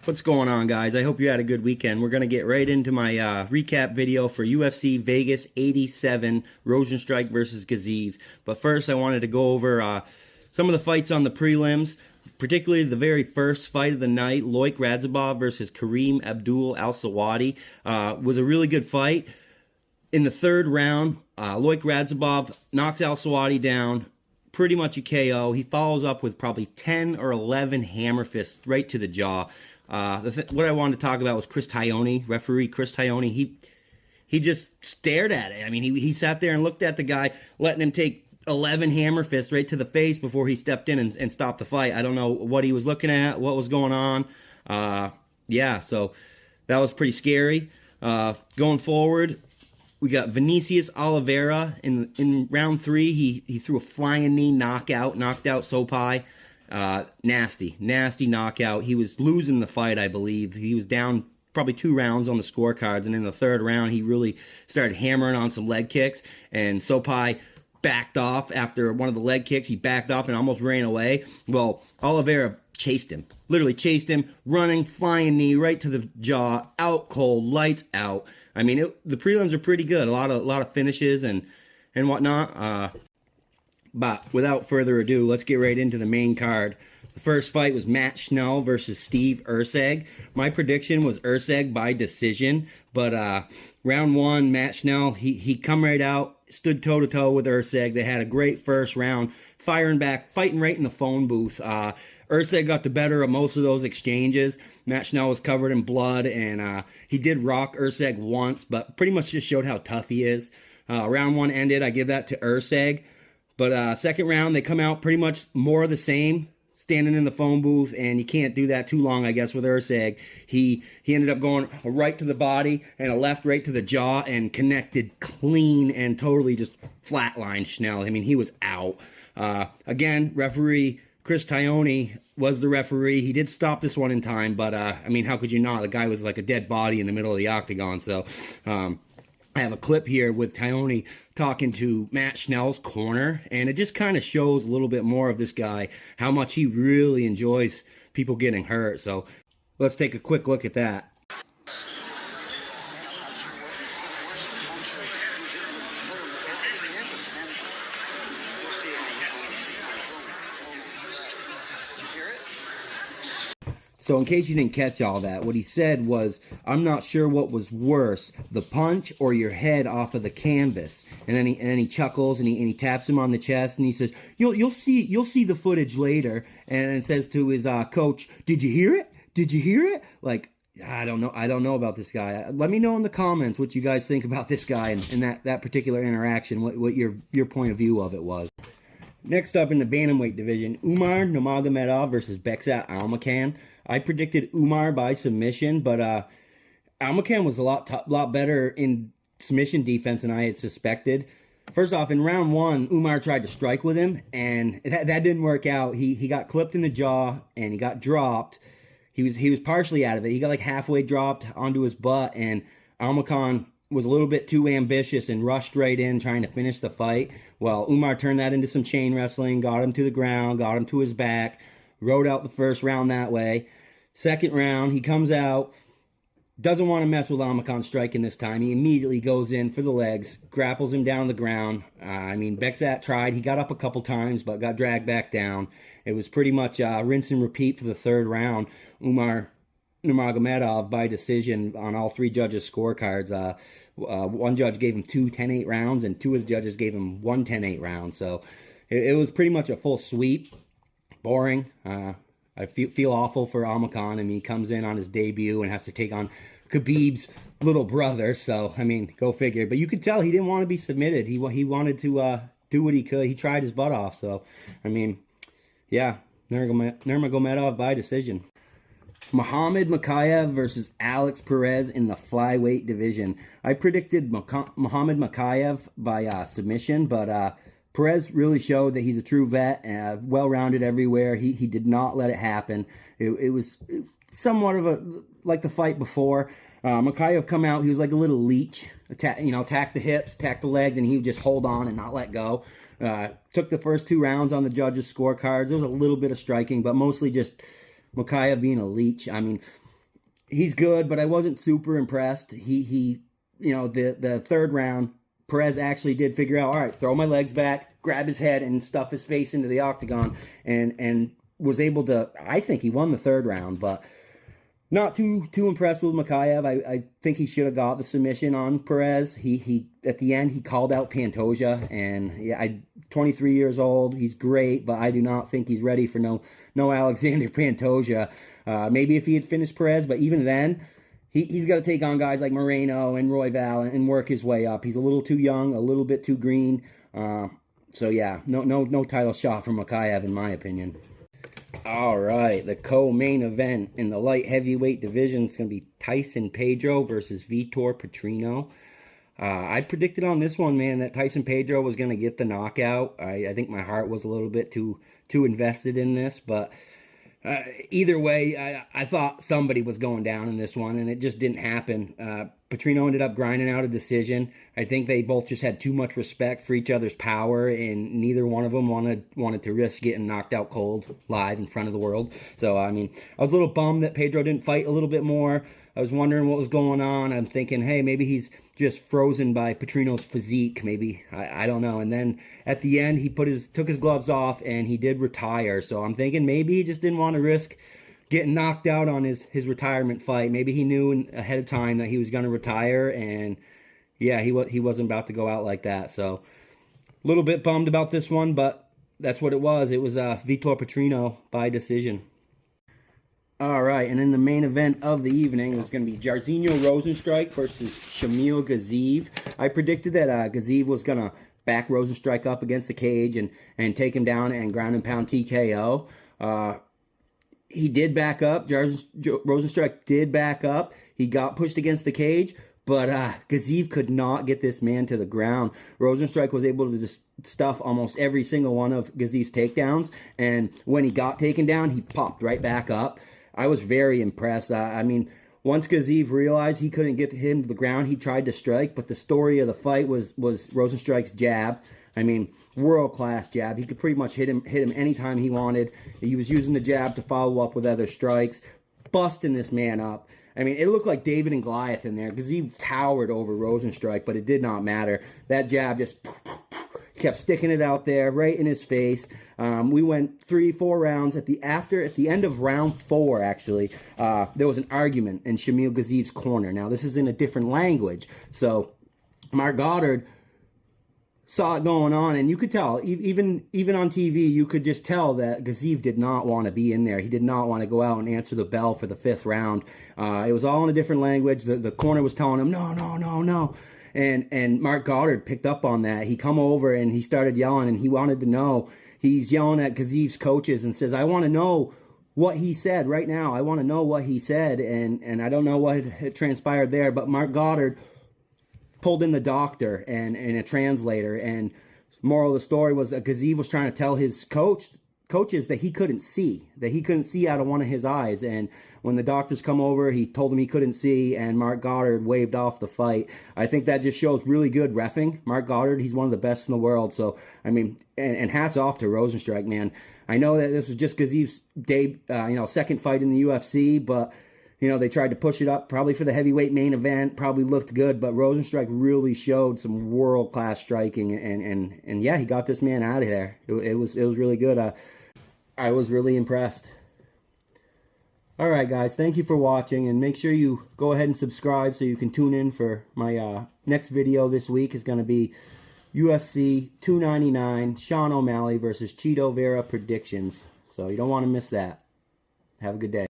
What's going on, guys? I hope you had a good weekend. We're going to get right into my recap video for UFC Vegas 87 Rozenstruik versus Gaziev. But first, I wanted to go over some of the fights on the prelims, particularly the very first fight of the night, Loik Radzhabov versus Kareem Abdul Al-Sawadi. Was a really good fight. In the third round, Loik Radzhabov knocks Al-Sawadi down, pretty much a KO. He follows up with probably 10 or 11 hammer fists right to the jaw. What I wanted to talk about was Chris Taioni, referee Chris Taioni. He just stared at it. I mean, he sat there and looked at the guy, letting him take 11 hammer fists right to the face before he stepped in and stopped the fight. I don't know what he was looking at, what was going on. Yeah, so that was pretty scary. Going forward, we got Vinicius Oliveira in round 3. He threw a flying knee knocked out Sopai. Nasty knockout. He was losing the fight, I believe. He was down probably 2 rounds on the scorecards, and in the third round, he really started hammering on some leg kicks, and Sopai backed off after one of the leg kicks. He backed off and almost ran away. Well, Oliveira chased him, literally chased him, running, flying knee right to the jaw, out cold, lights out. I mean, the prelims are pretty good. A lot of finishes and whatnot. But without further ado, let's get right into the main card. The first fight was Matt Schnell versus Steve Erceg. My prediction was Erceg by decision, but round 1, Matt Schnell, he come right out, stood toe-to-toe with Erceg. They had a great first round, firing back, fighting right in the phone booth. Erceg got the better of most of those exchanges. Matt Schnell was covered in blood, and he did rock Erceg once, but pretty much just showed how tough he is. Round 1 ended. I give that to Erceg. But second round, they come out pretty much more of the same, standing in the phone booth, and you can't do that too long, I guess, with Erceg. He ended up going a right to the body and a left right to the jaw and connected clean and totally just flatlined Schnell. I mean, he was out. Again, referee Chris Taioni was the referee. He did stop this one in time, but, I mean, how could you not? The guy was like a dead body in the middle of the octagon, so I have a clip here with Taioni talking to Matt Schnell's corner, and it just kind of shows a little bit more of this guy, how much he really enjoys people getting hurt. So let's take a quick look at that. So in case you didn't catch all that, what he said was, "I'm not sure what was worse, the punch or your head off of the canvas." And then he chuckles and he taps him on the chest and he says, "You'll see the footage later." And it says to his coach, "Did you hear it? Did you hear it?" Like, I don't know about this guy. Let me know in the comments what you guys think about this guy and that particular interaction. What your point of view of it was. Next up in the bantamweight division, Umar Nurmagomedov versus Beksat Almakhan. I predicted Umar by submission, but Almakhan was a lot better in submission defense than I had suspected. First off, in round 1, Umar tried to strike with him, and that didn't work out. He got clipped in the jaw, and he got dropped. He was partially out of it. He got like halfway dropped onto his butt, and Almakhan was a little bit too ambitious and rushed right in trying to finish the fight. Well, Umar turned that into some chain wrestling, got him to the ground, got him to his back, rode out the first round that way. Second round, he comes out, doesn't want to mess with Almakhan striking this time. He immediately goes in for the legs, grapples him down the ground. I mean, Beksat tried. He got up a couple times, but got dragged back down. It was pretty much rinse and repeat for the third round. Umar Nurmagomedov by decision on all 3 judges' scorecards. One judge gave him 2 10-8 rounds, and 2 of the judges gave him 1 10-8 round. So it was pretty much a full sweep. Boring. I feel awful for Almakhan. I mean, he comes in on his debut and has to take on Khabib's little brother. So, I mean, go figure. But you could tell he didn't want to be submitted. He wanted to do what he could. He tried his butt off. So, I mean, yeah, Nurmagomedov by decision. Muhammad Mokaev versus Alex Perez in the flyweight division. I predicted Muhammad Mokaev by submission, but Perez really showed that he's a true vet, well-rounded everywhere. He did not let it happen. It was somewhat of like the fight before. Mokaev come out, he was like a little leech, attack the hips, attack the legs, and he would just hold on and not let go. Took the first 2 rounds on the judges' scorecards. There was a little bit of striking, but mostly just Mokaev being a leech. I mean, he's good, but I wasn't super impressed. He you know, the third round, Perez actually did figure out, all right, throw my legs back, grab his head, and stuff his face into the octagon, and was able to, I think he won the third round, but not too impressed with Makhachev. I think he should have got the submission on Perez. He at the end, he called out Pantoja, and yeah, 23 years old, he's great, but I do not think he's ready for no Alexander Pantoja. Maybe if he had finished Perez, but even then, he's got to take on guys like Moreno and Royval and work his way up. He's a little too young, a little bit too green. So yeah, no title shot for Makhachev in my opinion. All right, the co-main event in the light heavyweight division is going to be Tyson Pedro versus Vitor Petrino. I predicted on this one, man, that Tyson Pedro was going to get the knockout. I think my heart was a little bit too invested in this, but either way, I thought somebody was going down in this one, and it just didn't happen. Petrino ended up grinding out a decision. I think they both just had too much respect for each other's power, and neither one of them wanted to risk getting knocked out cold live in front of the world. So, I mean, I was a little bummed that Pedro didn't fight a little bit more. I was wondering what was going on. I'm thinking, hey, maybe he's just frozen by Petrino's physique. Maybe, I don't know. And then at the end, he took his gloves off, and he did retire. So I'm thinking maybe he just didn't want to risk getting knocked out on his retirement fight. Maybe he knew ahead of time that he was going to retire, and yeah, he wasn't about to go out like that. So a little bit bummed about this one, but that's what it was. It was Vitor Petrino by decision. All right, and in the main event of the evening is going to be Jairzinho Rozenstruik versus Shamil Gaziev. I predicted that Gaziev was going to back Rozenstruik up against the cage and take him down and ground and pound TKO. He did back up. Rozenstruik did back up. He got pushed against the cage, but Gaziev could not get this man to the ground. Rozenstruik was able to just stuff almost every single one of Gaziev's takedowns, and when he got taken down, he popped right back up. I was very impressed. I mean, once Gaziev realized he couldn't get him to the ground, he tried to strike, but the story of the fight was Rozenstruik's jab. I mean, world-class jab. He could pretty much hit him anytime he wanted. He was using the jab to follow up with other strikes, busting this man up. I mean, it looked like David and Goliath in there. Gaziev towered over Rozenstruik, but it did not matter. That jab just kept sticking it out there right in his face. We went 3-4 rounds. At the end of round 4, actually, there was an argument in Shamil Gaziev's corner. Now, this is in a different language, so Mark Goddard saw it going on, and you could tell, even on TV, you could just tell that Gaziev did not want to be in there. He did not want to go out and answer the bell for the 5th round. It was all in a different language. The corner was telling him, no, no, no, no. And Mark Goddard picked up on that. He come over and he started yelling, and he wanted to know. He's yelling at Gaziev's coaches and says, I want to know what he said right now. I want to know what he said. And I don't know what had transpired there, but Mark Goddard pulled in the doctor and a translator. And moral of the story was that Gaziev was trying to tell his coaches that he couldn't see out of one of his eyes. And when the doctors come over, he told them he couldn't see, and Mark Goddard waved off the fight. I think that just shows really good reffing. Mark Goddard, he's one of the best in the world. So, I mean, and hats off to Rozenstruik, man. I know that this was just Gaziev's second fight in the UFC, but they tried to push it up probably for the heavyweight main event, probably looked good, but Rozenstruik really showed some world-class striking, and yeah, he got this man out of there. It was really good. I was really impressed. All right, guys, thank you for watching, and make sure you go ahead and subscribe so you can tune in for my next video this week. Is going to be UFC 299, Sean O'Malley versus Chito Vera predictions. So you don't want to miss that. Have a good day.